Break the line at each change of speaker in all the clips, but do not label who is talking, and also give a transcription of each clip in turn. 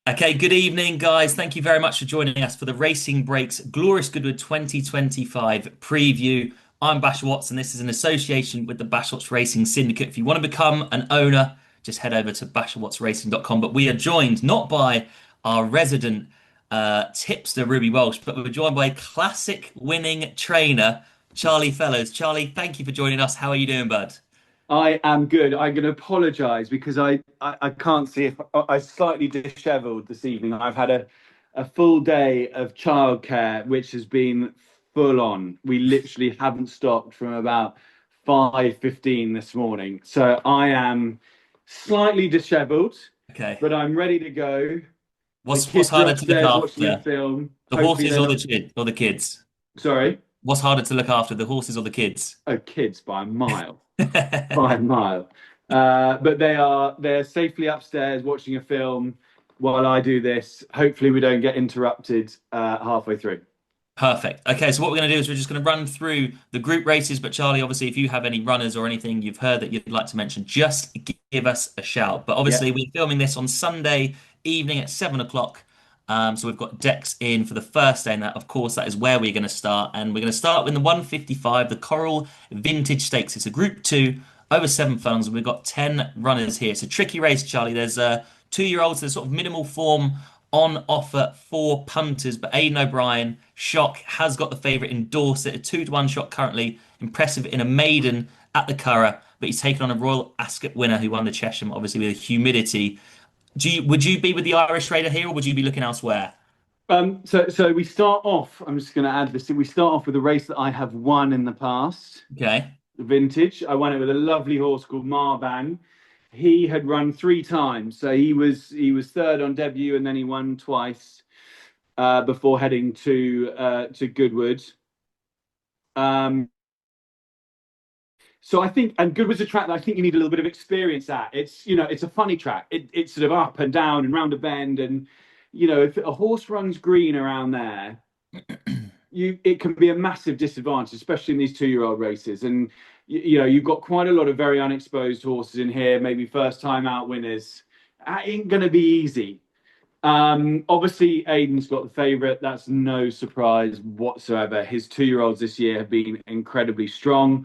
Okay, good evening, guys. Thank you very much for joining us for the Racing Breaks Glorious Goodwood 2025 preview. I'm Bash Watts, and this is an association with the Bash Watts Racing Syndicate. If you want to become an owner, just head over to bashwattsracing.com. But we are joined not by our resident tipster, Ruby Walsh, but we're joined by a classic winning trainer, Charlie Fellows. Charlie, thank you for joining us. How are you doing, bud?
I am good. I'm going to apologise because I can't see if I slightly dishevelled this evening. I've had a full day of childcare, which has been full on. We literally haven't stopped from about 5:15 this morning. So I am slightly dishevelled,
Okay.
but I'm ready to go. The
What's
kids are
harder to look
upstairs watching a
after?
film.
The
Hopefully
horses
they're
or
not.
the kids?
Sorry.
What's harder to look after, the horses or the kids?
Oh, kids by a mile. By a mile. But they're safely upstairs watching a film while I do this. Hopefully, we don't get interrupted halfway through.
Perfect. Okay, so what we're going to do is we're just going to run through the group races. But Charlie, obviously, if you have any runners or anything you've heard that you'd like to mention, just give us a shout. But
Yeah.
obviously, we're filming this on Sunday evening at 7 o'clock. So we've got decks in for the first day, and that, of course, that is where we're going to start. And we're going to start with the 155, the Coral Vintage Stakes. It's a Group Two over 7 furlongs, and we've got 10 runners here. It's a tricky race, Charlie. There's 2-year-olds. There's sort of minimal form on offer for punters, but Aidan O'Brien, shock, has got the favourite in Dorset, a 2-to-1 shot currently, impressive in a maiden at the Curragh, but he's taken on a Royal Ascot winner who won the Chesham, obviously with humidity. Would you be with the Irish Raider here, or would you be looking elsewhere?
So we start off. I'm just going to add this. We start off with a race that I have won in the past,
Okay.
the Vintage. I won it with a lovely horse called Marban. He had run 3 times, so he was third on debut, and then he won twice before heading to Goodwood. Um, So I think, and Goodwood's a track that I think you need a little bit of experience at. It's a funny track. It's sort of up and down and round a bend, and if a horse runs green around there, it can be a massive disadvantage, especially in these 2-year-old races. And you've got quite a lot of very unexposed horses in here, maybe first time out winners. That ain't going to be easy. Obviously, Aidan's got the favourite. That's no surprise whatsoever. His 2-year-olds this year have been incredibly strong.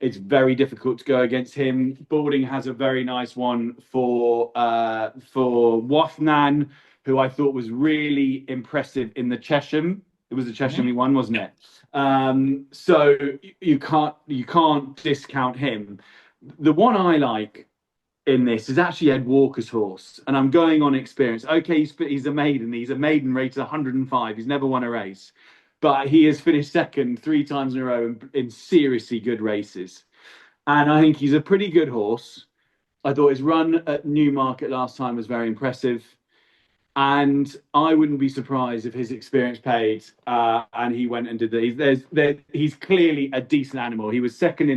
It's very difficult to go against him. Balding has a very nice one for Wathnan, who I thought was really impressive in the Chesham. It was the Chesham he won, wasn't it? So you can't discount him. The one I like in this is actually Ed Walker's horse, and I'm going on experience. Okay, he's a maiden. He's a maiden rated 105. He's never won a race, but he has finished second 3 times in a row in seriously good races. And I think he's a pretty good horse. I thought his run at Newmarket last time was very impressive. And I wouldn't be surprised if his experience paid and he went and did he's clearly a decent animal. He was second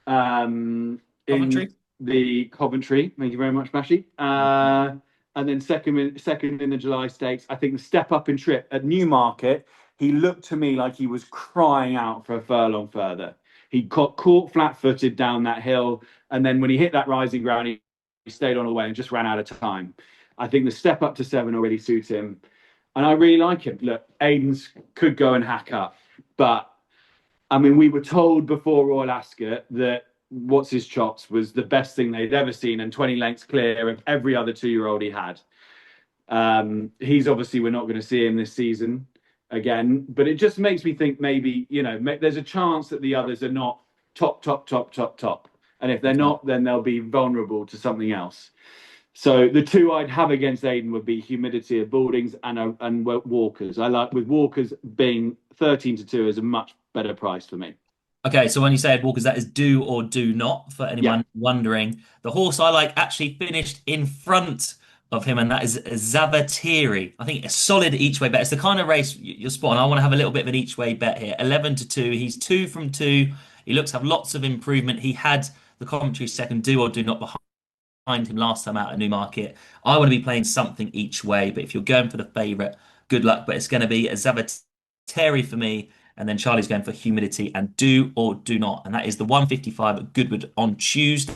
um, in
Coventry?
the Coventry. Thank you very much, Bashy. And then second in the July Stakes. I think the step up in trip at Newmarket, he looked to me like he was crying out for a furlong further. He got caught flat-footed down that hill, and then when he hit that rising ground, he stayed on the way and just ran out of time. I think the step up to 7 already suits him, and I really like him. Look, Aiden's could go and hack up, but I mean, we were told before Royal Ascot that what's his chops was the best thing they'd ever seen, and 20 lengths clear of every other 2-year-old he had. He's obviously, we're not going to see him this season again, but it just makes me think maybe there's a chance that the others are not top, top, top, top, top, and if they're
Okay.
not, then they'll be vulnerable to something else. So the two I'd have against Aiden would be Humidity of Baldings and Walkers. I like with Walkers being 13-2 is a much better price for me.
Okay, so when you say Ed Walkers, that is do or do not for
Yeah.
anyone wondering. The horse I like actually finished in front of him, and that is Zavatiri. I think it's solid each way bet. It's the kind of race you're spot on. I want to have a little bit of an each way bet here. 11-2. He's 2 from 2. He looks to have lots of improvement. He had the commentary second do or do not behind him last time out at Newmarket. I want to be playing something each way, but if you're going for the favourite, good luck. But it's going to be a Zavatiri for me. And then Charlie's going for humidity and do or do not. And that is the 155 at Goodwood on Tuesday.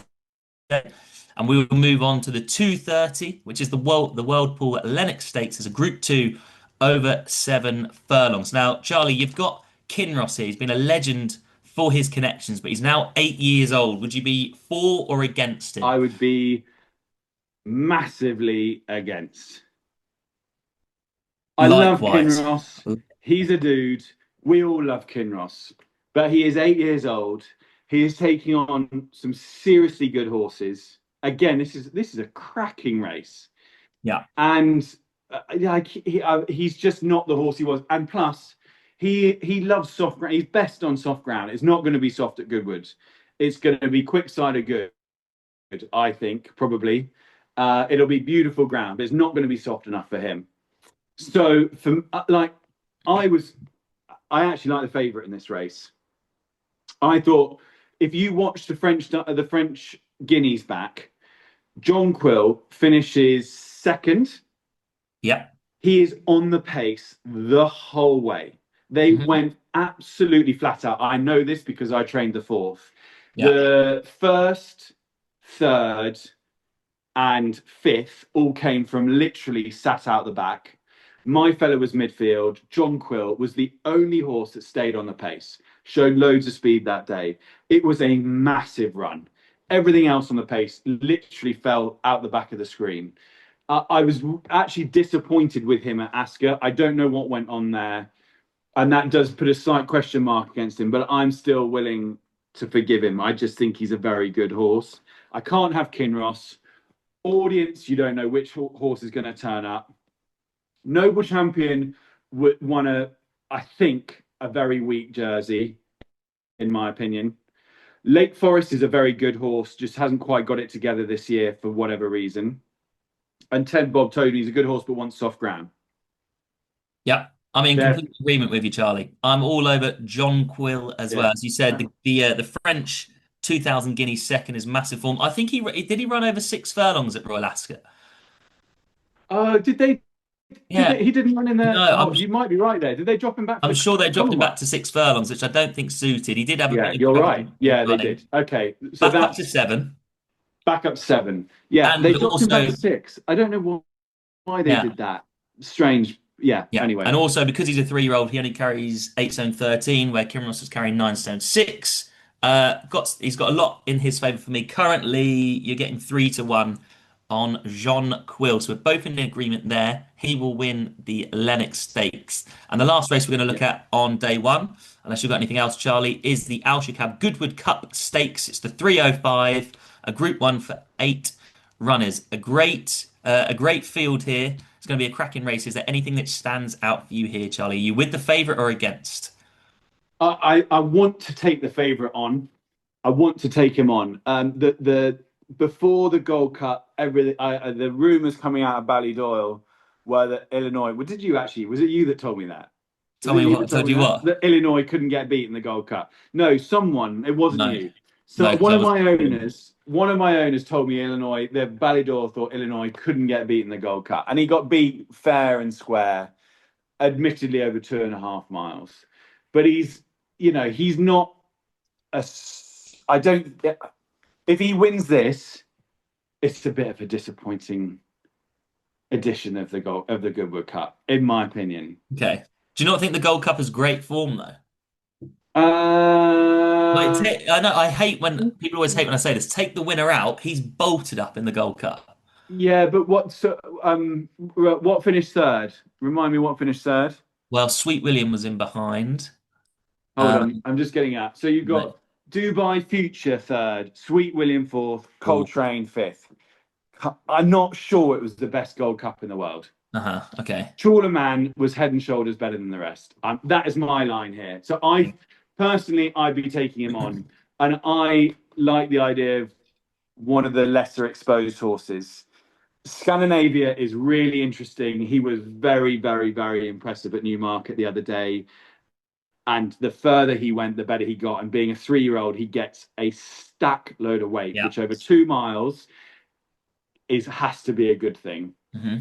And we will move on to the 2:30, which is the Whirlpool Lennox Stakes as a Group 2 over 7 furlongs. Now, Charlie, you've got Kinross here. He's been a legend for his connections, but he's now 8 years old. Would you be for or against him?
I would be massively against. I love
Likewise.
Kinross. He's a dude. We all love Kinross, but he is 8 years old. He is taking on some seriously good horses. Again, this is a cracking race,
Yeah.
and he's just not the horse he was. And plus, he loves soft ground. He's best on soft ground. It's not going to be soft at Goodwood. It's going to be quick side of good, I think, probably. It'll be beautiful ground, but it's not going to be soft enough for him. So for I was, I actually like the favourite in this race. I thought if you watch the French Guineas back, John Quill finishes second.
Yeah.
He is on the pace the whole way. They
Mhm.
went absolutely flat out. I know this because I trained the fourth.
Yeah.
The first, third, and fifth all came from literally sat out the back. My fellow was midfield. John Quill was the only horse that stayed on the pace, showed loads of speed that day. It was a massive run. Everything else on the pace literally fell out the back of the screen. I was actually disappointed with him at Ascot. I don't know what went on there. And that does put a slight question mark against him, but I'm still willing to forgive him. I just think he's a very good horse. I can't have Kinross. Audience, you don't know which horse is going to turn up. Noble Champion won I think, a very weak jersey, in my opinion. Lake Forest is a very good horse, just hasn't quite got it together this year for whatever reason. And Ted Bob Tony's a good horse, but wants soft ground.
Yeah. I'm in
They're,
complete agreement with you, Charlie. I'm all over John Quill as well.
yeah.
As you said, the French 2000 Guineas second is massive form. I think he run over 6 furlongs at Royal Ascot.
Oh, did they? Did
Yeah.
they? He didn't run in there.
No,
Oh, you might be right there. Did they drop him back for
I'm
the
sure they dropped him back
Commonwealth?
to 6 furlongs, which I don't think suited. He did have a
Yeah,
bit of
you're
trouble
right.
in
Yeah, they
running.
did. Okay, so
Back up to
that's
7.
back up seven. Yeah, they
And
dropped him back
also,
to six. I don't know why they
yeah.
did that. Strange. Yeah.
Yeah,
Anyway.
and also because he's a 3-year-old, he only carries 8 stone 13, where Kim Ross is carrying 9 stone 6. He's got a lot in his favour for me. Currently, you're getting 3-1 on Jean Quill, so we're both in agreement there. He will win the Lennox Stakes, and the last race we're going to
Yeah.
look at on day one, unless you've got anything else, Charlie, is the Al Goodwood Cup Stakes. It's the 305, a Group 1 for 8 runners. A great field here. It's going to be a cracking race. Is there anything that stands out for you here, Charlie? Are you with the favourite or against?
I want to take the favourite on. I want to take him on. The before the Gold Cup, the rumours coming out of Ballydoyle were that Illinois. Well, did you actually? Was it you that told me that? Was
Tell
it
me
you
what.
that
I told
told me
you
that?
what?
That Illinois couldn't get beat in the Gold Cup. No, someone. It wasn't
No,
you. So
no, because I was.
one of my owners told me Illinois. The Ballydoyle thought Illinois couldn't get beat in the Gold Cup, and he got beat fair and square, admittedly over 2.5 miles. But he's not a. I don't. If he wins this, it's a bit of a disappointing edition of the Goodwood Cup, in my opinion.
Okay. Do you not think the Gold Cup is great form though? Like,
Uh,
I know I hate when people always hate when I say this. Take the winner out. He's bolted up in the Gold Cup.
yeah, but what finished third? Remind me what finished third.
Well, Sweet William was in behind.
Hold on,
Um,
I'm just getting up. So you've
but,
got Dubai Future third, Sweet William fourth,
oh,
Coltrane fifth. I'm not sure it was the best Gold Cup in the world.
uh-huh. Okay.
Trawler Man was head and shoulders better than the rest. That is my line here. So I personally, I'd be taking him on, and I like the idea of one of the lesser exposed horses. Scandinavia is really interesting. He was very, very, very impressive at Newmarket the other day. And the further he went, the better he got. And being a 3-year-old, he gets a stack load of weight,
Yeah.
which over 2 miles has to be a good thing.
Hmm.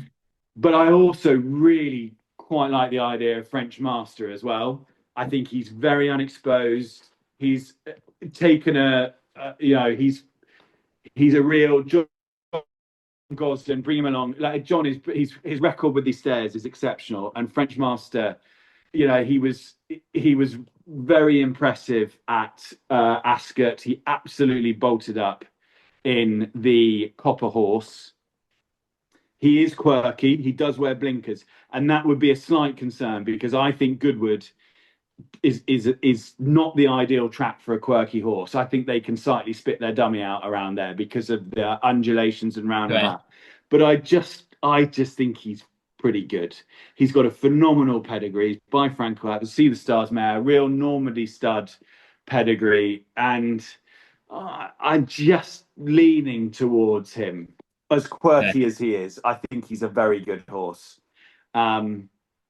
But I also really quite like the idea of French Master as well. I think he's very unexposed. He's taken he's a real Gosden, bring him along. Like John is, his record with these stairs is exceptional, and French Master, he was very impressive at Ascot. He absolutely bolted up in the Copper Horse. He is quirky. He does wear blinkers, and that would be a slight concern because I think Goodwood is not the ideal track for a quirky horse. I think they can slightly spit their dummy out around there because of the undulations and
Right.
roundabout. But I just think he's pretty good. He's got a phenomenal pedigree by Franco out to see the stars mare, real Normandy stud pedigree, and I'm just leaning towards him. As
Okay.
quirky as he is, I think he's a very good horse. Um,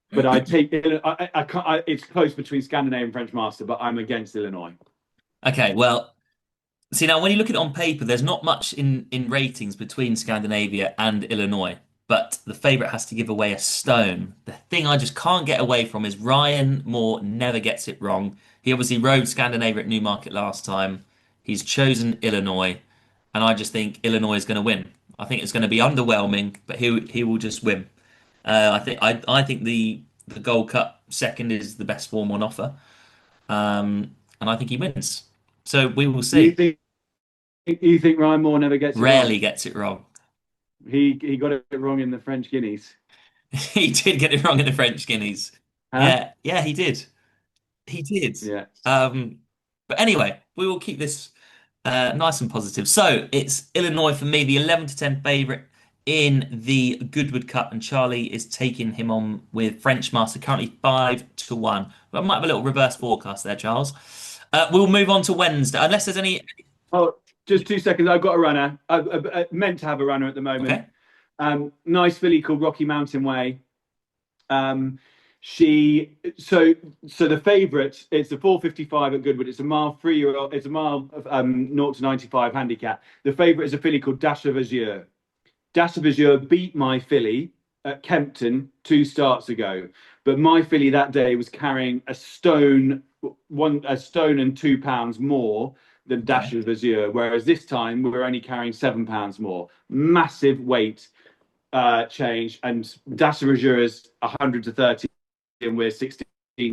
but I take I can't. It's close between Scandinavian and French Master, but I'm against Illinois.
Okay, well, see now when you look at it on paper, there's not much in ratings between Scandinavia and Illinois, but the favourite has to give away a stone. The thing I just can't get away from is Ryan Moore never gets it wrong. He obviously rode Scandinavia at Newmarket last time. He's chosen Illinois, and I just think Illinois is going to win. I think it's going to be underwhelming, but he will just win. I think the Gold Cup second is the best form on offer, and I think he wins. So we will
You
see.
think you think Ryan Moore never gets it
Rarely
wrong?
gets it wrong.
He got it wrong in the French Guineas,
He did get it wrong in the French Guineas.
huh?
Yeah, yeah, he did. He did.
Yeah.
Um, but anyway, we will keep this nice and positive. So it's Illinois for me, the 11 to 10 favourite in the Goodwood Cup, and Charlie is taking him on with French Master, currently 5 to 1. But I might have a little reverse forecast there, Charles. We'll move on to Wednesday, unless there's any.
Oh, just 2 seconds. I've got a runner. I meant to have a runner at the moment.
Okay.
Nice filly called Rocky Mountain Way. Um, she so the favourite. It's the 4:55 at Goodwood. It's a mile 3 year old. It's a mile 0 to 95 handicap. The favourite is a filly called Dash of Azure. Dash of Azure beat my filly at Kempton 2 starts ago, but my filly that day was carrying a stone and 2 pounds more than Dash
Okay.
of Azure, whereas this time we were only carrying 7 pounds more. Massive weight change, and Dash of Azure is 100 to 30, and we're 16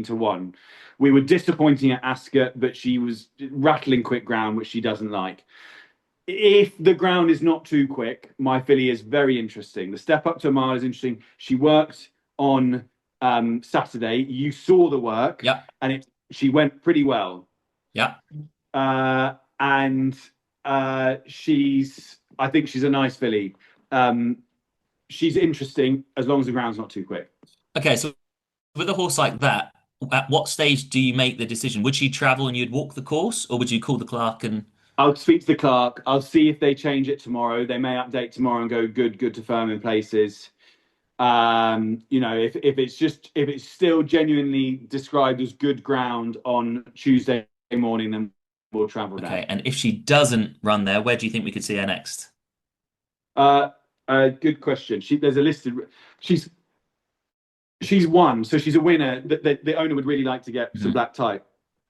to 1. We were disappointing at Ascot, but she was rattling quick ground, which she doesn't like. If the ground is not too quick, my filly is very interesting. The step up to a mile is interesting. She worked on Saturday. You saw the work,
Yeah.
and she went pretty well.
Yeah.
And I think she's a nice filly. She's interesting as long as the ground's not too quick.
Okay. So with a horse like that, at what stage do you make the decision? Would she travel and you'd walk the course, or would you call the clerk and
I'll speak to the clerk. I'll see if they change it tomorrow. They may update tomorrow and go good to firm in places. If it's still genuinely described as good ground on Tuesday morning, then we'll travel
okay?
down.
And if she doesn't run there, where do you think we could see her next?
Uh, Good question. There's a listed. She's she's won, so she's a winner. The owner would really like to get some
Mhm.
black type.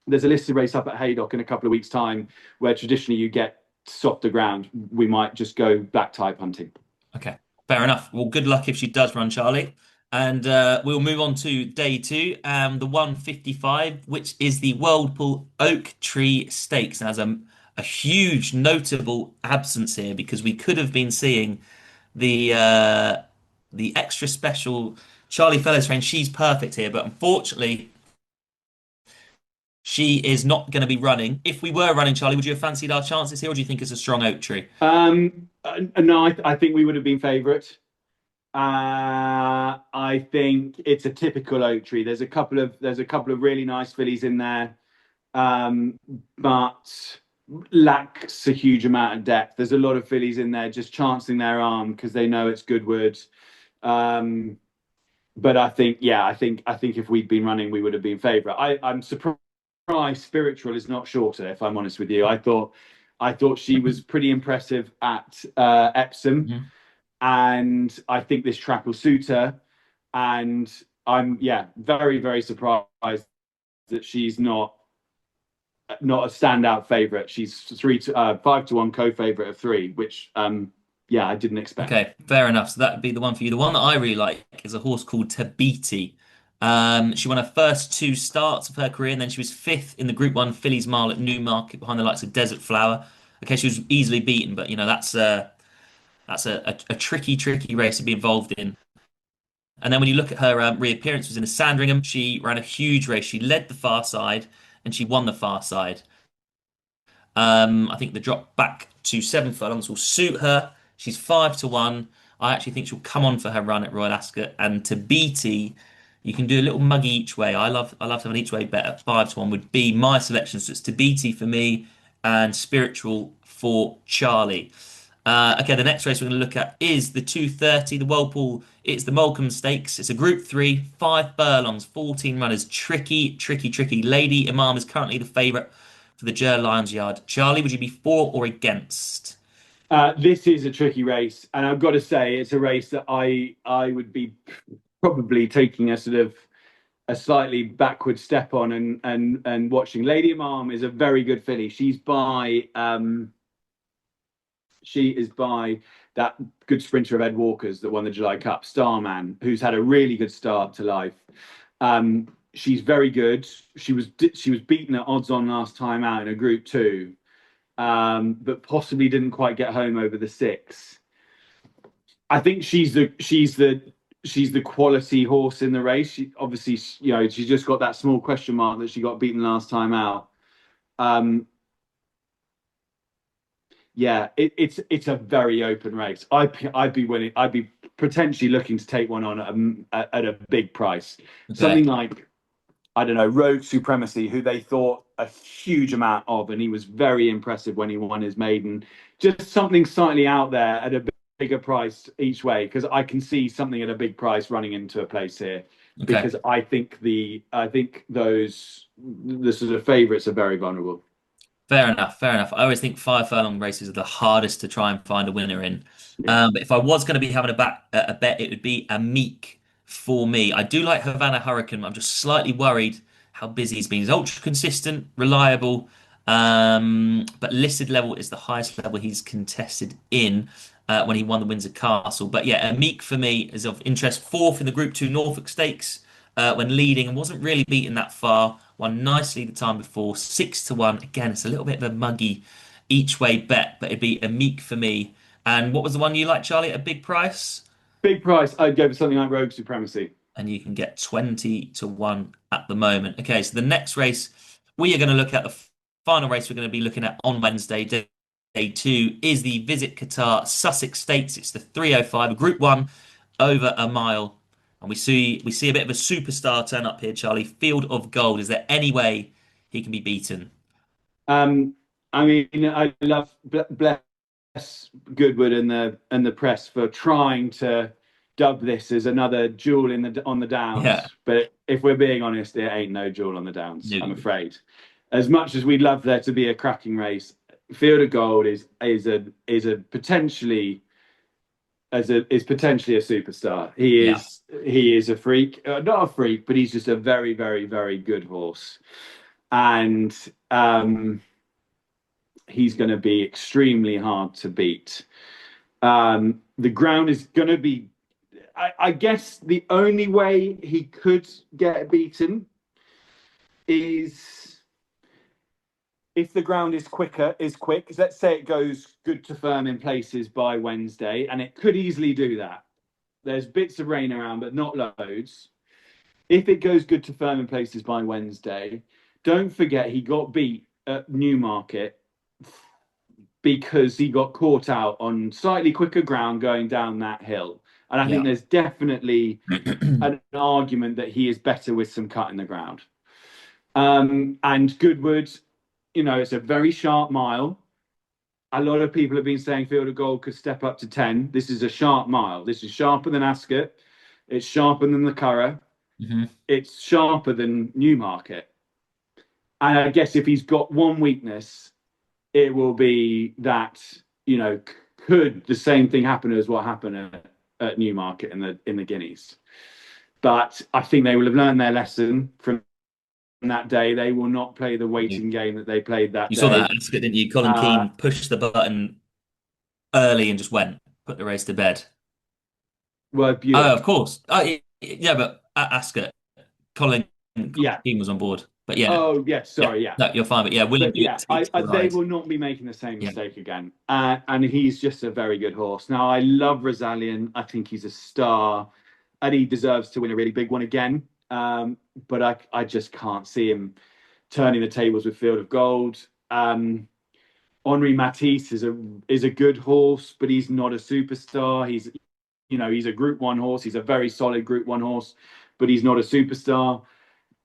There's a listed race up at Haydock in a couple of weeks' time, where traditionally you get softer ground. We might just go black type hunting.
Okay, fair enough. Well, good luck if she does run, Charlie. And we'll move on to day two, the 155, which is the Whirlpool Oak Tree Stakes. And has a huge notable absence here because we could have been seeing the extra special Charlie Fellows train. She's perfect here, but unfortunately, she is not going to be running. If we were running, Charlie, would you have fancied our chances here, or do you think it's a strong Oak Tree?
No, I think we would have been favourite. I think it's a typical Oak Tree. There's a couple of really nice fillies in there, but lacks a huge amount of depth. There's a lot of fillies in there just chancing their arm because they know it's Goodwood. Um, but I think if we'd been running, we would have been favourite. I'm surprised Spiritual is not shorter. If I'm honest with you, I thought she was pretty impressive at Epsom,
Mhm.
and I think this track will suit her. And I'm very very surprised that she's not a standout favourite. She's 5 to 1 co-favourite of three, which yeah, I didn't expect.
Okay, fair enough. So that would be the one for you. The one that I really like is a horse called Tabiti. She won her first two starts of her career, and then she was fifth in the Group One Fillies Mile at Newmarket behind the likes of Desert Flower. Okay, she was easily beaten, but that's a tricky, tricky race to be involved in. And then when you look at her reappearance, was in a Sandringham. She ran a huge race. She led the far side, and she won the far side. I think the drop back to 7 furlongs will suit her. She's 5-1. I actually think she'll come on for her run at Royal Ascot. And to BT, you can do a little muggy each way. I love to have an each way bet at 5-1 would be my selection. So it's to BT for me and spiritual for Charlie. Okay, the next race we're going to look at is the 2:30, the Walpole. It's the Malcom Stakes. It's a Group 3, 5 furlongs, 14 runners. Tricky, tricky, tricky. Lady Imam is currently the favourite for the Ger Lions Yard. Charlie, would you be for or against?
This is a tricky race, and I've got to say it's a race that I would be probably taking a sort of a slightly backward step on and watching. Lady Imam is a very good filly. She is by that good sprinter of Ed Walker's that won the July Cup, Starman, who's had a really good start to life. She's very good. She was beaten at odds on last time out in a Group 2, but possibly didn't quite get home over the 6. I think she's the quality horse in the race. She, obviously, she's just got that small question mark that she got beaten last time out. Um, yeah, it's a very open race. I'd be willing. I'd be potentially looking to take one on at a big price.
Okay.
Something like, I don't know, Rogue Supremacy, who they thought a huge amount of, and he was very impressive when he won his maiden. Just something slightly out there at a bigger price each way, because I can see something at a big price running into a place here.
Okay.
Because I think the sort of favourites are very vulnerable.
Fair enough. Fair enough. I always think 5 furlong races are the hardest to try and find a winner in.
Yeah.
But if I was going to be having a bet, it would be a Meek for me. I do like Havana Hurricane. I'm just slightly worried how busy he's been. He's ultra consistent, reliable, but listed level is the highest level he's contested in when he won the Windsor Castle. But yeah, a Meek for me is of interest. Fourth in the Group 2 Norfolk Stakes when leading and wasn't really beaten that far. Won nicely the time before, 6-1. Again, it's a little bit of a muggy each way bet, but it'd be a Meek for me. And what was the one you like, Charlie, at a big price?
Big price, I'd go for something like Rogue Supremacy.
And you can get 20-1 at the moment. Okay, so the next race we are going to look at, the final race we're going to be looking at on Wednesday, day 2, is the Visit Qatar Sussex Stakes. It's the 305, a Group 1 over a mile. And we see a bit of a superstar turn up here, Charlie. Field of Gold. Is there any way he can be beaten?
Um, I mean, I love bless Goodwood and the press for trying to dub this as another jewel on the
Yeah.
downs. But if we're being honest, it ain't no jewel on the downs, I'm
No.
afraid. As much as we'd love there to be a cracking race, Field of Gold is potentially a superstar. He
Yeah.
is he is a freak, not a freak, but he's just a very, very, very good horse, and he's going to be extremely hard to beat. The ground is going to be, I guess, the only way he could get beaten is if the ground is quick. Let's say it goes good to firm in places by Wednesday, and it could easily do that. There's bits of rain around, but not loads. If it goes good to firm in places by Wednesday, don't forget he got beat at Newmarket because he got caught out on slightly quicker ground going down that hill. And I think
Yeah.
there's definitely an argument that he is better with some cut in the ground. And Goodwood, it's a very sharp mile. A lot of people have been saying Field of Gold could step up to 10. This is a sharp mile. This is sharper than Ascot. It's sharper than the Curragh.
Hmm.
It's sharper than Newmarket. And I guess if he's got one weakness, it will be that, could the same thing happen as what happened at Newmarket in the Guineas? But I think they will have learned their lesson from that day. They will not play the waiting game that they played that
You saw that
day.
at Ascot, didn't you? Colin
Uh,
Keane pushed the button early and just went. put the race to bed.
Well,
Oh, of
Buick.
course. Oh, yeah, but at Ascot, Colin
Yeah.
Keane was on board. But yeah,
Oh, yes.
yeah,
Sorry. Yeah.
no, you're fine. But yeah, William
But
Buick
yeah,
takes the
they
ride.
will not be making the same
Yeah,
mistake again. And he's just a very good horse. Now, I love Rosalian. I think he's a star, and he deserves to win a really big one again. But I just can't see him turning the tables with Field of Gold. Henri Matisse is a good horse, but he's not a superstar. He's a Group One horse. He's a very solid Group One horse, but he's not a superstar.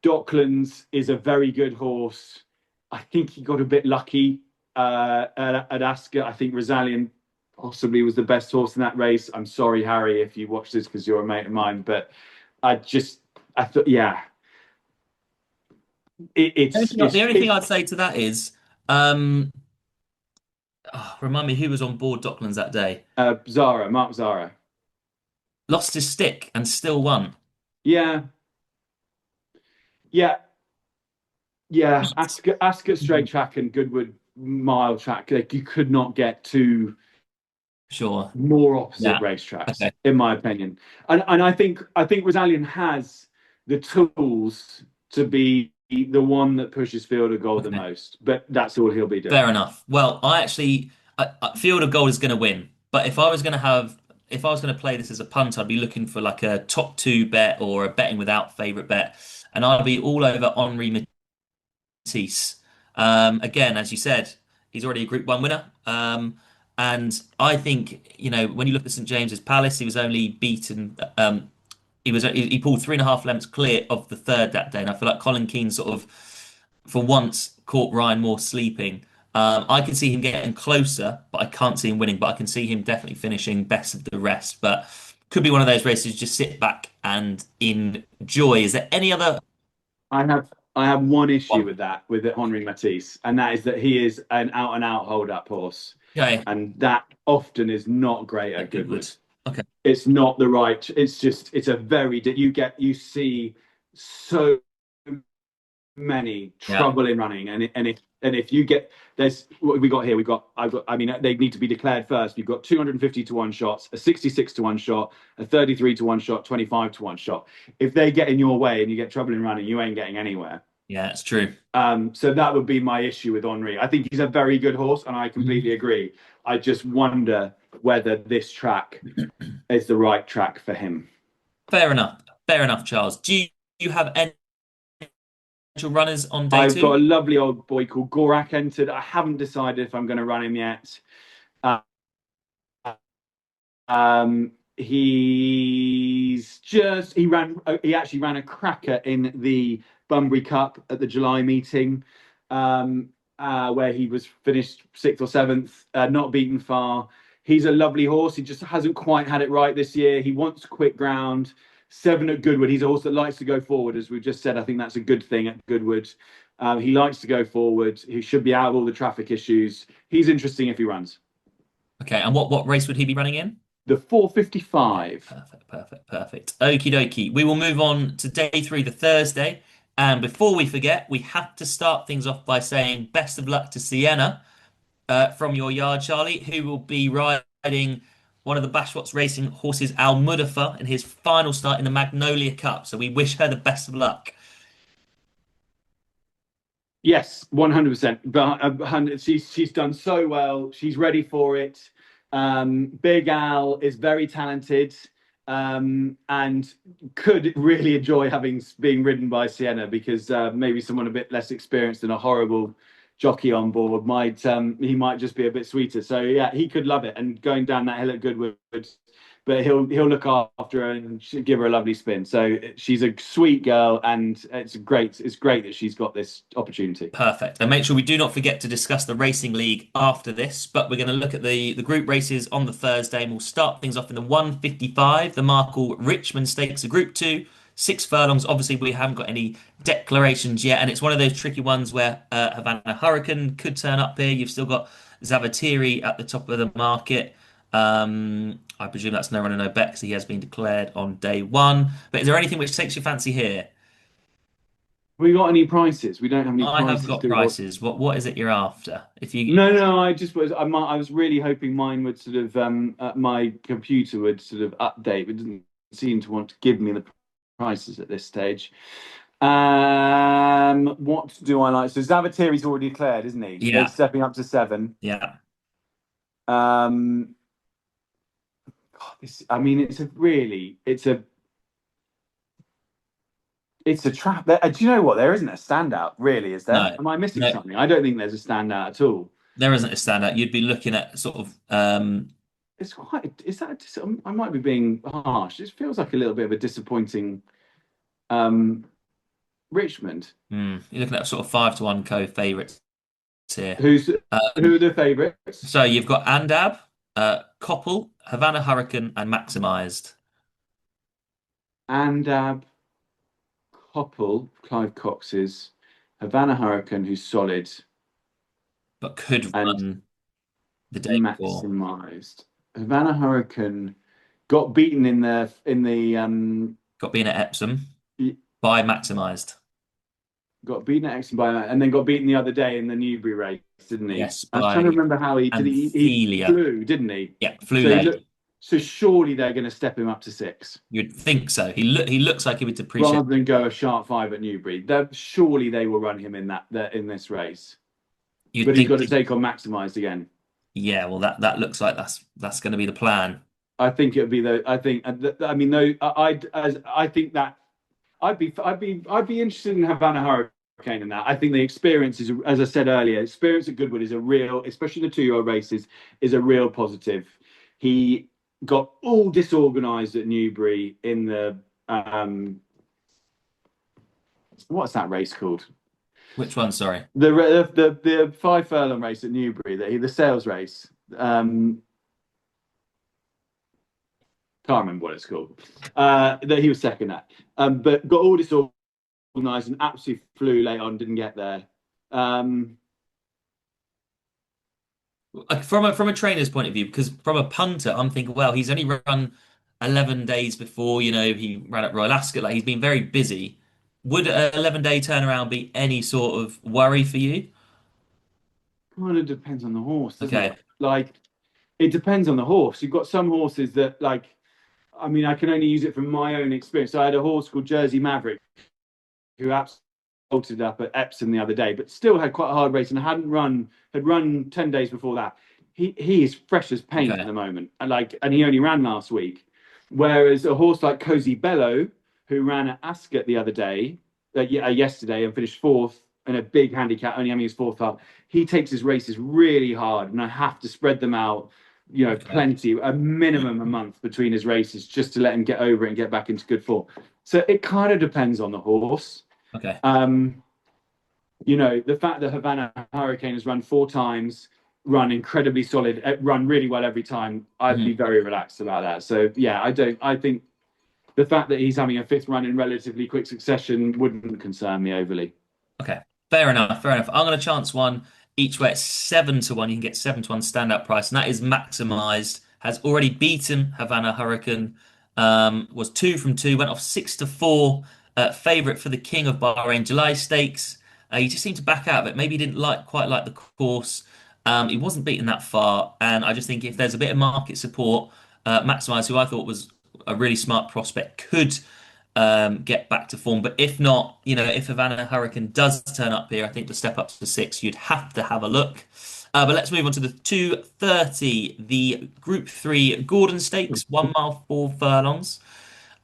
Docklands is a very good horse. I think he got a bit lucky at Ascot. I think Rosalian possibly was the best horse in that race. I'm sorry, Harry, if you watch this because you're a mate of mine, but I thought, yeah, it, it's
the
it's
only thing
it's
I'd say to that is, um, remind me who was on board Docklands that day.
Mark Zara.
Lost his stick and still won.
Yeah, yeah, yeah. Ascot straight track and Goodwood mile track. Like you could not get two
Sure.
more opposite
Yeah.
racetracks,
Okay.
in my opinion. And I think Rosalian has the tools to be the one that pushes Field of Gold the
Okay.
most, but that's all he'll be doing.
Fair enough. Well, Field of Gold is going to win. But if I was going to play this as a punt, I'd be looking for like a top two bet or a betting without favourite bet, and I'd be all over Henri Matisse. Again, as you said, he's already a Group One winner. And I think, when you look at St James's Palace, he was only beaten. He pulled 3.5 lengths clear of the third that day, and I feel like Colin Keane sort of, for once, caught Ryan Moore sleeping. I can see him getting closer, but I can't see him winning. But I can see him definitely finishing best of the rest. But could be one of those races. Just sit back and enjoy. Is there any other
I have one issue
one?
with that with Henri Matisse, and that is that he is an out and out hold up horse,
Okay,
and that often is not great at
at Goodwood.
Goodwood.
Okay,
It's not the right. It's a very you see so many
yeah,
trouble in running, and if you get there's what we got here, I mean they need to be declared first. You've got 250 to 1 shots, a 66 to 1 shot, a 33 to 1 shot, 25 to 1 shot. If they get in your way and you get trouble in running, you ain't getting anywhere.
yeah, it's true.
So that would be my issue with Henri. I think he's a very good horse, and I completely agree. I just wonder whether this track is the right track for him.
Fair enough. Fair enough, Charles. Do you have any potential runners on day
I've got a
two?
lovely old boy called Gorak entered. I haven't decided if I'm going to run him yet. Uh, he actually ran a cracker in the Bunbury Cup at the July meeting, where he was finished sixth or seventh, not beaten far. He's a lovely horse. He just hasn't quite had it right this year. He wants quick ground. Seven at Goodwood. He's a horse that likes to go forward, as we've just said. I think that's a good thing at Goodwood. He likes to go forward. He should be out of all the traffic issues. He's interesting if he runs.
Okay, and what race would he be running in?
The
Okay,
455.
perfect, perfect, perfect. Okie dokie. We will move on to day three, the Thursday. And before we forget, we have to start things off by saying best of luck to Sienna from your yard, Charlie, who will be riding one of the Bashwat's racing horses, Al Mudafa, in his final start in the Magnolia Cup. So we wish her the best of luck.
Yes, 100%. But she's done so well. She's ready for it. Big Al is very talented, and could really enjoy having being ridden by Sienna because maybe someone a bit less experienced and a horrible jockey on board he might just be a bit sweeter. So yeah, he could love it and going down that hill at Goodwood. But he'll look after her and give her a lovely spin. So she's a sweet girl, and it's great that she's got this opportunity.
Perfect. And make sure we do not forget to discuss the Racing League after this. But we're going to look at the group races on the Thursday, and we'll start things off in the 155, the Markle Richmond Stakes, a Group 2, 6 furlongs. Obviously, we haven't got any declarations yet, and it's one of those tricky ones where Havana Hurricane could turn up here. You've still got Zavatiri at the top of the market. I presume that's no runner, no bet because he has been declared on day one. But is there anything which takes your fancy here?
We got any prices? We don't have any
I have
prices,
got
do we?
prices. What is it you're after? If you
No, no, I just was I was really hoping mine would sort of my computer would sort of update, but it didn't seem to want to give me the prices at this stage. What do I like? So Zavatieri's already declared, isn't he? They're
yeah,
stepping up to seven.
yeah,
Um, God, I mean, it's a trap. Do you know what? There isn't a standout, really, is there?
no,
Am I missing
no,
something? I don't think there's a standout at all.
there isn't a standout. You'd be looking at sort of
It's quite. Is that? I might be being harsh. It feels like a little bit of a disappointing um, Richmond.
you're looking at sort of 5-1 co-favourites here.
Who's
Um,
who are the favourites?
so you've got Andab, Koppel, Havana Hurricane, and Maximised,
Andab, Koppel, Clive Cox's, Havana Hurricane, who's solid,
but could
and
run the day before.
maximised. Havana Hurricane got beaten in the
Got beaten at Epsom by Maximised.
got beaten at Exton by and then got beaten the other day in the Newbury race, didn't he?
Yes,
I'm trying to
by
remember how he did. He
Anthelia.
flew, didn't he?
Yeah, flew
So he
late.
looked. So surely they're going to step him up to six
You'd think so. He looks like he would appreciate.
rather than go a sharp five at Newbury. Surely they will run him in that in this race.
You'd
But he's
think.
got to take on maximised again.
Yeah, well, that looks like that's going to be the plan.
I think it would be the. I think. I mean, though. I think that I'd be interested in Havana Hurricane in that. I think the experience is, as I said earlier, experience at Goodwood is a real, especially the 2 year old races, is a real positive. He got all disorganised at Newbury in the what's that race called?
Which one? Sorry.
The 5 furlong race at Newbury, the sales race. Can't remember what it's called. That he was second at, but got all disorganised and absolutely flew late on, didn't get there.
Like from a trainer's point of view, because from a punter, I'm thinking, well, he's only run 11 days before. He ran at Royal Ascot. Like he's been very busy. Would an 11-day turnaround be any sort of worry for you?
Kind of depends on the horse, doesn't
Okay.
it? Like, it depends on the horse. You've got some horses that, like, I mean, I can only use it from my own experience. So I had a horse called Jersey Maverick who absolutely bolted up at Epsom the other day, but still had quite a hard race and had run 10 days before that. He is fresh as paint at
Okay.
the moment. And he only ran last week. Whereas a horse like Cozy Bello, who ran at Ascot the other day, yesterday, and finished fourth in a big handicap, only having his fourth up, he takes his races really hard, and I have to spread them out,
Okay.
plenty, a minimum a month between his races just to let him get over it and get back into good form. So it kind of depends on the horse.
Okay.
Um, the fact that Havana Hurricane has run 4 times, run incredibly solid, run really well every time, I'd be
Mhm.
very relaxed about that. So yeah, I think the fact that he's having a fifth run in relatively quick succession wouldn't concern me overly.
Okay. Fair enough. Fair enough. I'm going to chance one each way. It's 7-1. You can get 7-1 standout price, and that is maximised. Has already beaten Havana Hurricane. Was 2 from 2. Went off 6-4. Favourite for the King of Bahrain July Stakes. He just seemed to back out of it. Maybe he didn't quite like the course. He wasn't beaten that far, and I just think if there's a bit of market support, Maximise, who I thought was a really smart prospect, could get back to form. But if not, if Havana Hurricane does turn up here, I think the step up to 6, you'd have to have a look. But let's move on to the 2:30, the Group 3 Gordon Stakes, 1 mile, 4 furlongs.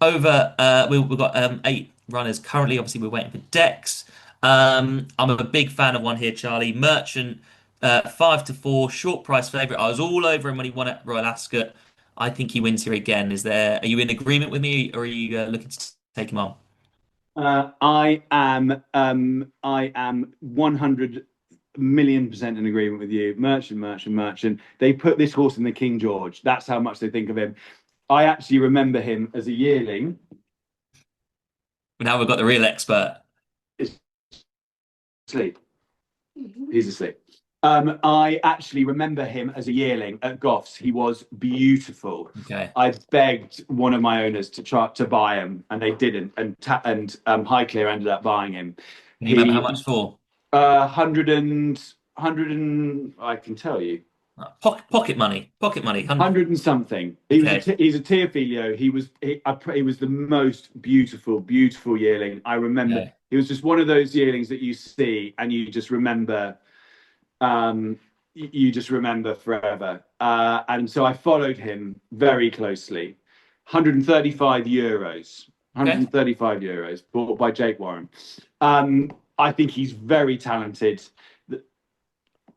We've got 8 runners currently. Obviously, we're waiting for decks. I'm a big fan of one here, Charlie. Merchant, 5-4, short price favourite. I was all over him when he won at Royal Ascot. I think he wins here again. Are you in agreement with me, or are you looking to take him on?
I am 100 million% in agreement with you. Merchant, merchant, merchant. They put this horse in the King George. That's how much they think of him. I actually remember him as a yearling.
Now we've got the real expert.
He's asleep. He's asleep. I actually remember him as a yearling at Goffs. He was beautiful.
Okay.
I begged one of my owners to try to buy him, and they didn't. And Highclere ended up buying him.
Can you remember how
He
much for?
100 and I can tell you.
Pocket money. Pocket money. 100.
100 and something.
Okay.
He's a Teofilio. He was the most beautiful yearling. I remember
Okay.
he was just one of those yearlings that you see and you just remember you just remember forever. And so I followed him very closely. 135 euros.
Okay.
135 euros bought by Jake Warren. I think he's very talented.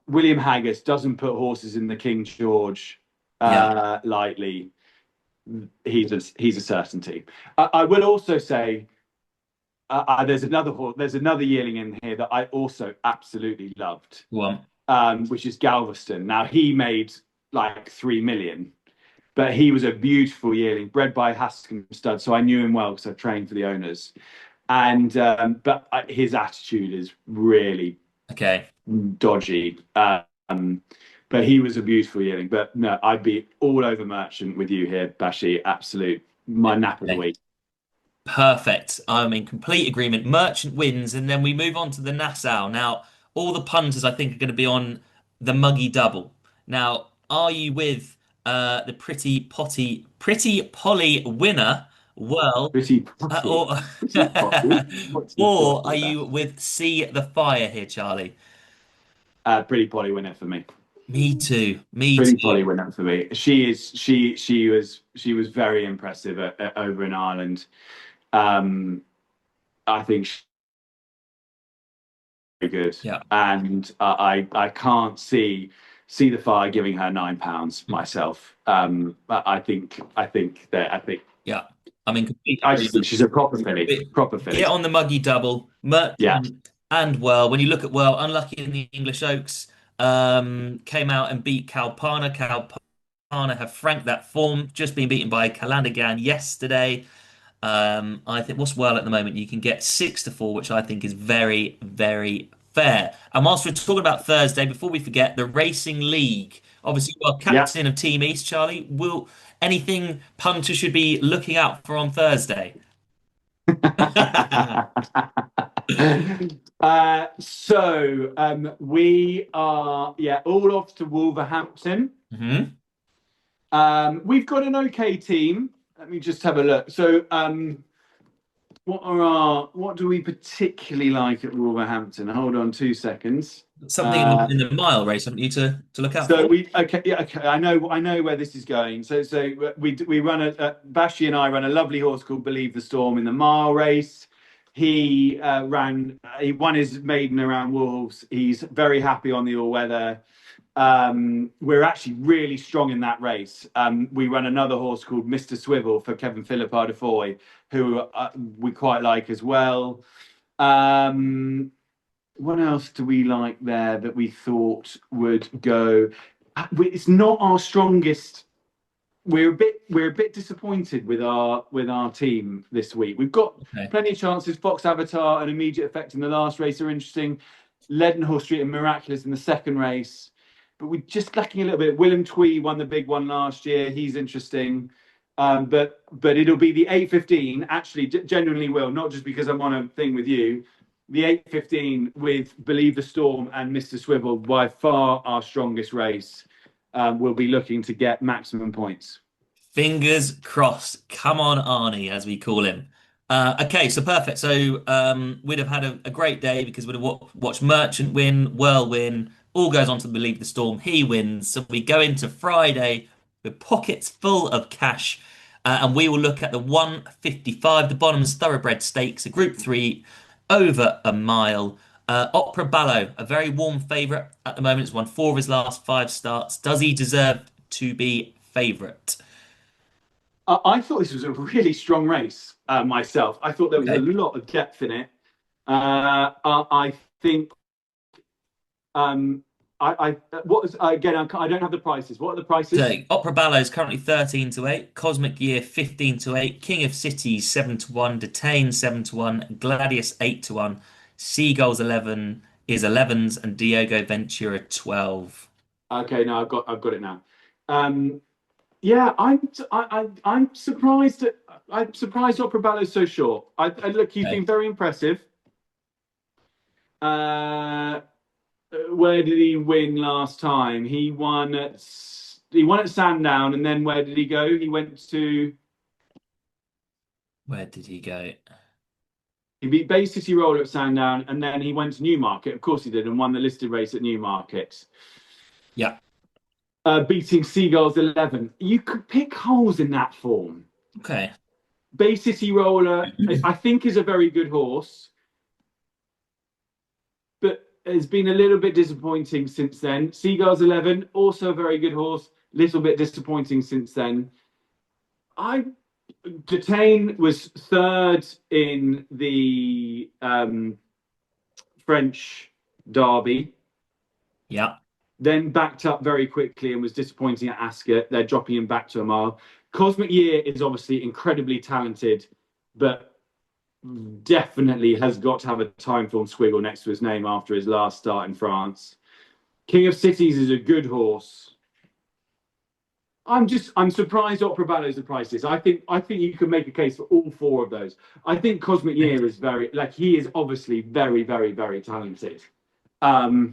William Haggis doesn't put horses in the King George
Yeah.
lightly. He's a certainty. I will also say there's another yearling in here that I also absolutely loved,
Go on.
which is Galveston. Now he made like 3 million, but he was a beautiful yearling, bred by Hascombe Stud, so I knew him well because I trained for the owners. And but his attitude is really
Okay.
dodgy. But he was a beautiful yearling. But no, I'd be all over Merchant with you here, Bashi. Absolute my nap of the
Okay.
week.
Perfect. I'm in complete agreement. Merchant wins, and then we move on to the Nassau. Now, all the punters I think are going to be on the muggy double. Now, are you with the pretty Polly winner? Well,
Pretty potty.
or
Pretty potty. Potty
or are
potty.
you with See the Fire here, Charlie?
Pretty Polly winner for me.
Me too. Me
Pretty
too.
Polly winner for me. She was very impressive over in Ireland. Um, I think she's very good,
Yeah.
and I can't see the Fire giving her £9 myself. I think
Yeah. I'm in complete
I just think
agreement.
she's a proper filly, proper filly.
Get on the muggy double.
Yeah,
Merchant and Well. When you look at Well, unlucky in the English Oaks, came out and beat Kalpana. Kalpana have franked that form, just been beaten by Calandagan yesterday. I think what's Well at the moment, you can get 6-4, which I think is very, very fair. And whilst we're talking about Thursday, before we forget, the Racing League. Obviously, you are
yeah.
captain of Team East, Charlie. Will anything punter should be looking out for on Thursday?
We are all off to Wolverhampton.
Hmm.
We've got an okay team. Let me just have a look. So what do we particularly like at Wolverhampton? Hold on 2 seconds.
Something in
Uh,
the mile race, haven't you to look out
so
for?
we okay, yeah, okay. I know where this is going. So we run Bashi and I run a lovely horse called Believe the Storm in the mile race. He won his maiden around Wolves. He's very happy on the all weather. We're actually really strong in that race. We run another horse called Mr. Swivel for Kevin Philippard de Foy, who we quite like as well. What else do we like there that we thought would go? It's not our strongest. We're a bit disappointed with our team this week. We've got
Okay.
plenty of chances. Fox Avatar and Immediate Effect in the last race are interesting. Leadenhall Street and Miraculous in the second race, but we're just lacking a little bit. Willem Twee won the big one last year. He's interesting. But it'll be the 8:15. Actually, genuinely will, not just because I'm on a thing with you. The 8:15 with Believe the Storm and Mr. Swivel, by far our strongest race. We'll be looking to get maximum points.
Fingers crossed. Come on, Arnie, as we call him. Okay, so perfect. So we'd have had a great day because we'd have watched Merchant win, Whirl win, all goes on to Believe the Storm. He wins. So we go into Friday with pockets full of cash. And we will look at the 155, the Bonhams Thoroughbred Stakes, a Group 3 over a mile. Opera Ballo, a very warm favourite at the moment. It's won 4 of his last 5 starts. Does he deserve to be favourite?
I thought this was a really strong race myself. I thought there was a
Okay.
lot of depth in it. I think I what was again? I don't have the prices. What are the
So
prices?
Opera Ballo is currently 13-8, Cosmic Year 15-8, King of Cities 7-1, Detain 7-1, Gladius 8-1, Seagulls 11 is 11s, and Diogo Ventura 12.
Okay, no, I've got it now. Um, yeah, I'm surprised that I'm surprised Opera Ballo's so short. Look, he's
Okay.
been very impressive. Uh, where did he win last time? He won at Sandown, and then where did he go? He went to
Where did he go?
he beat Bay City Roller at Sandown, and then he went to Newmarket. Of course he did, and won the listed race at Newmarket,
Yeah.
beating Seagulls 11. You could pick holes in that form.
Okay.
Bay City Roller, I think, is a very good horse, but has been a little bit disappointing since then. Seagulls 11, also a very good horse, little bit disappointing since then. I Detain was third in the French Derby,
Yeah.
then backed up very quickly and was disappointing at Ascot. They're dropping him back to a mile. Cosmic Year is obviously incredibly talented, but definitely has got to have a time form squiggle next to his name after his last start in France. King of Cities is a good horse. I'm surprised Opera Ballet's the price is. I think you can make a case for all four of those. I think Cosmic Year is he is obviously very, very, very talented. Um,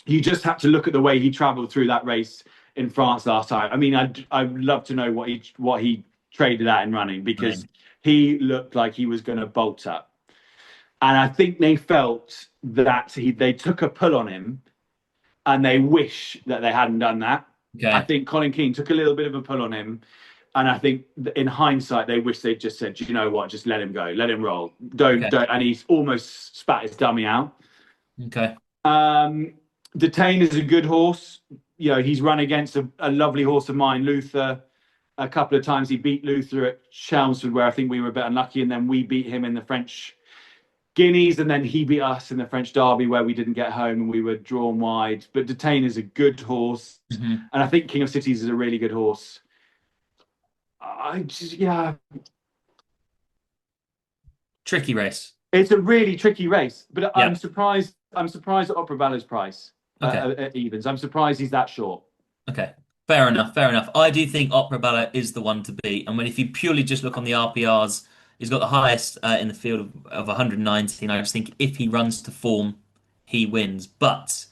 you just have to look at the way he travelled through that race in France last time. I mean, I'd love to know what he traded at in running, because
Running.
he looked like he was going to bolt up, and I think they felt that they took a pull on him, and they wish that they hadn't done that. I
Okay.
think Colin Keane took a little bit of a pull on him, and I think in hindsight they wish they'd just said, you know what, just let him go, let him roll,
Okay.
don't. And he's almost spat his dummy out.
Okay.
Um, Detain is a good horse. You know, he's run against a lovely horse of mine, Luther, a couple of times. He beat Luther at Chelmsford, where I think we were a bit unlucky, and then we beat him in the French Guineas, and then he beat us in the French Derby, where we didn't get home and we were drawn wide. But Detain is a good horse,
Hmm.
and I think King of Cities is a really good horse. Yeah,
Tricky race.
it's a really tricky race, but I'm
Yeah.
surprised. I'm surprised at Opera Ballet's price
Okay.
at evens. I'm surprised he's that short.
Okay. Fair enough. Fair enough. I do think Opera Ballot is the one to beat. And when if you purely just look on the RPRs, he's got the highest in the field of 119. I just think if he runs to form, he wins. But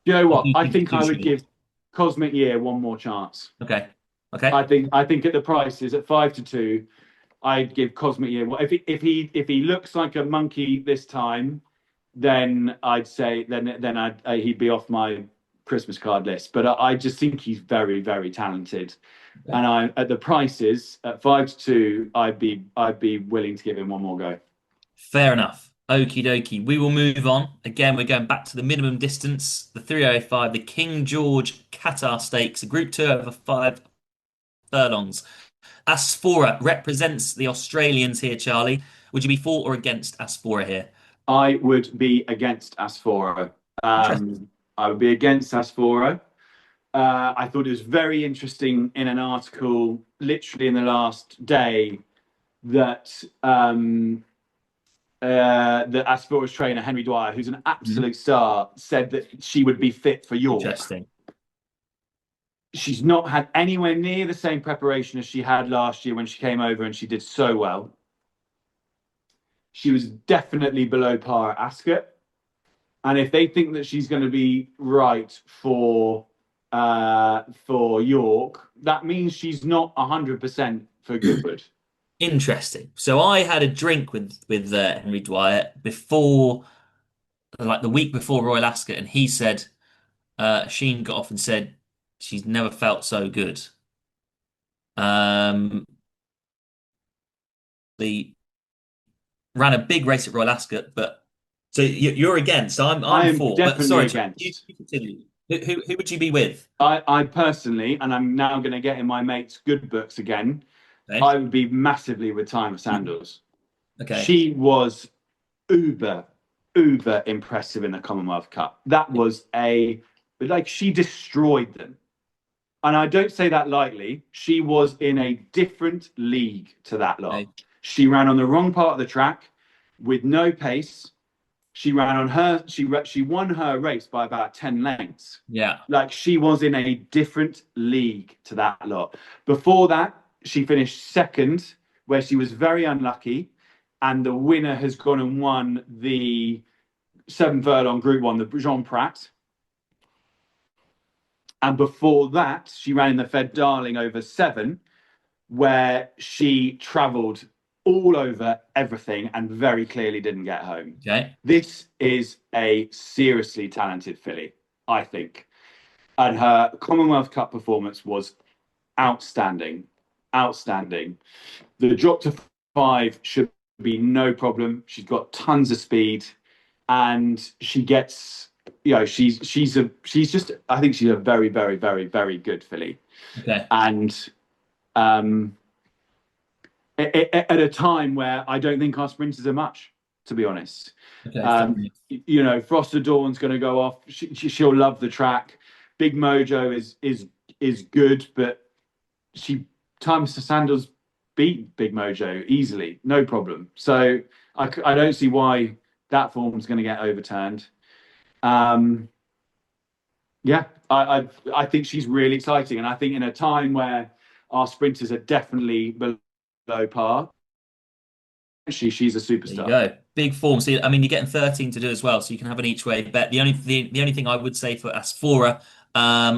You know
I
what?
do
I
think it's
think
too
I would
short.
give Cosmic Year one more chance.
Okay. Okay.
I think at the prices at 5-2, I'd give Cosmic Year. Well, if he looks like a monkey this time, then I'd say then he'd be off my Christmas card list. But I just think he's very, very talented,
Okay.
and I at the prices at 5-2, I'd be willing to give him one more go.
Fair enough. Okie dokie. We will move on. Again, we're going back to the minimum distance, the 305, the King George Qatar Stakes, a Group 2 over 5 furlongs. Asphora represents the Australians here, Charlie. Would you be for or against Asphora here?
I would be against Asfora.
Interesting.
I would be against Asfora. I thought it was very interesting in an article, literally in the last day, that the Asfora's trainer Henry Dwyer, who's an
Mhm.
absolute star, said that she would be fit for York.
Interesting.
She's not had anywhere near the same preparation as she had last year when she came over and she did so well. She was definitely below par at Ascot. And if they think that she's going to be right for York, that means she's not 100% for Goodwood.
Interesting. So I had a drink with Henry Dwyer before, like the week before Royal Ascot, and he said Sheen got off and said she's never felt so good. Um, the ran a big race at Royal Ascot, but so you're against. I'm
I am
for. But
definitely
sorry, Charlie,
against.
you continue. Who would you be with?
I personally, and I'm now going to get in my mate's good books again,
Okay.
I would be massively with Time of Sandals.
Okay.
She was uber, uber impressive in the Commonwealth Cup. That was she destroyed them. And I don't say that lightly. She was in a different league to that lot.
Okay.
She ran on the wrong part of the track with no pace. She ran on her. She won her race by about 10 lengths.
Yeah.
Like, she was in a different league to that lot. Before that, she finished second, where she was very unlucky, and the winner has gone and won the 7 furlong Group One, the Jean Prat. And before that, she ran in the Fed Darling over 7, where she travelled all over everything and very clearly didn't get home.
Okay.
This is a seriously talented filly, I think. And her Commonwealth Cup performance was outstanding. Outstanding. The drop to 5 should be no problem. She's got tons of speed, and she gets, she's just, I think she's a very, very, very, very good filly.
Okay.
And um, at a time where I don't think our sprinters are much, to be honest.
Okay.
Frost of Dawn's going to go off. She'll love the track. Big Mojo is good, but Times to Sandals beat Big Mojo easily, no problem. So I don't see why that form's going to get overturned. Yeah, I think she's really exciting, and I think in a time where our sprinters are definitely below par, she's a
There you
superstar.
go. Big form. So I mean, you're getting 13 to do as well, so you can have an each way bet. The only thing I would say for Asphora,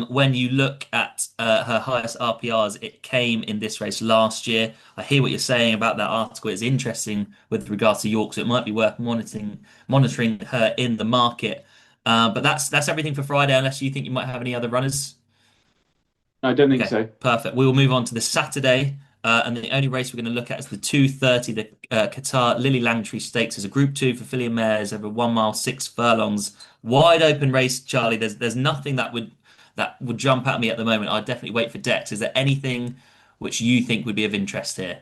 when you look at her highest RPRs, it came in this race last year. I hear what you're saying about that article. It's interesting with regards to York, so it might be worth monitoring her in the market. But that's everything for Friday, unless you think you might have any other runners.
I don't think
Okay,
so.
perfect. We will move on to the Saturday, and the only race we're going to look at is the 2:30, the Qatar Langtry Stakes. Is a Group 2 for filly and mares over 1 mile, 6 furlongs. Wide open race, Charlie. There's nothing that would jump at me at the moment. I'd definitely wait for Dex. Is there anything which you think would be of interest here?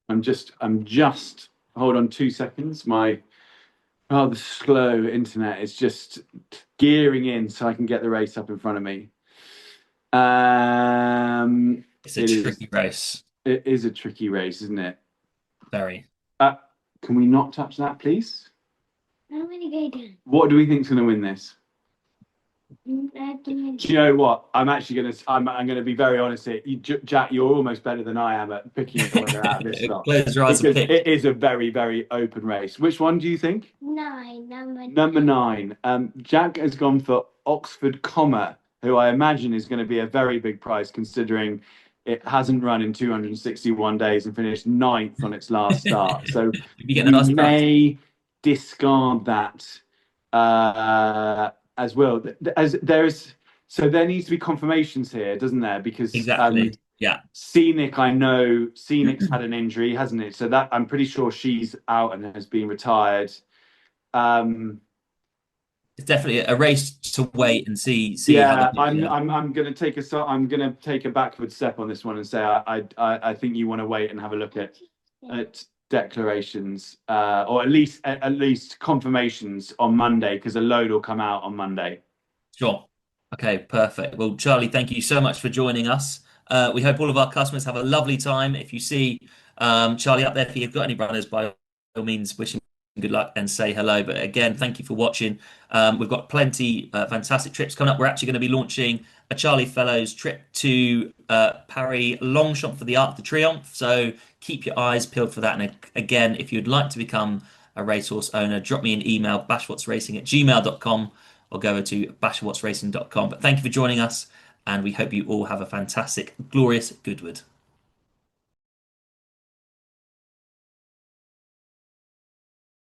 I'm just hold on 2 seconds. My rather slow internet is just gearing in so I can get the race up in front of me.
It's a
It is
tricky race.
it is a tricky race, isn't it?
Very.
Uh, can we not touch that, please?
I'm gonna go down.
What do we think's going to win this? Do you know what? I'm gonna be very honest here. Jack, you're almost better than I am at picking a winner out of this lot,
Close your eyes and
because
pick.
it is a very, very open race. Which one do you think?
9,
Number 9. Jack has gone for Oxford Comma, who I imagine is going to be a very big price, considering it hasn't run in 261 days and finished ninth on its last start. So
You get a
we
nice price.
may discard that as well. So there needs to be confirmations here, doesn't there? Because
Exactly. Yeah.
Scenic, I know Scenic's had an injury, hasn't it? So that I'm pretty sure she's out and has been retired. Um,
It's definitely a race to wait and see how
yeah,
the
I'm gonna take a backward step on this one and say I think you want to wait and have a look at declarations, or at least confirmations on Monday, because a load will come out on Monday.
Sure. Okay, perfect. Well, Charlie, thank you so much for joining us. We hope all of our customers have a lovely time. If you see Charlie up there, if you've got any runners, by all means, wish him good luck and say hello. But again, thank you for watching. We've got plenty fantastic trips coming up. We're actually going to be launching a Charlie Fellows trip to Paris Longchamp for the Arc de Triomphe. So keep your eyes peeled for that. And again, if you'd like to become a racehorse owner, drop me an email, bashwhatsracing@gmail.com, or go over to bashwhatsracing.com. But thank you for joining us, and we hope you all have a fantastic, glorious Goodwood.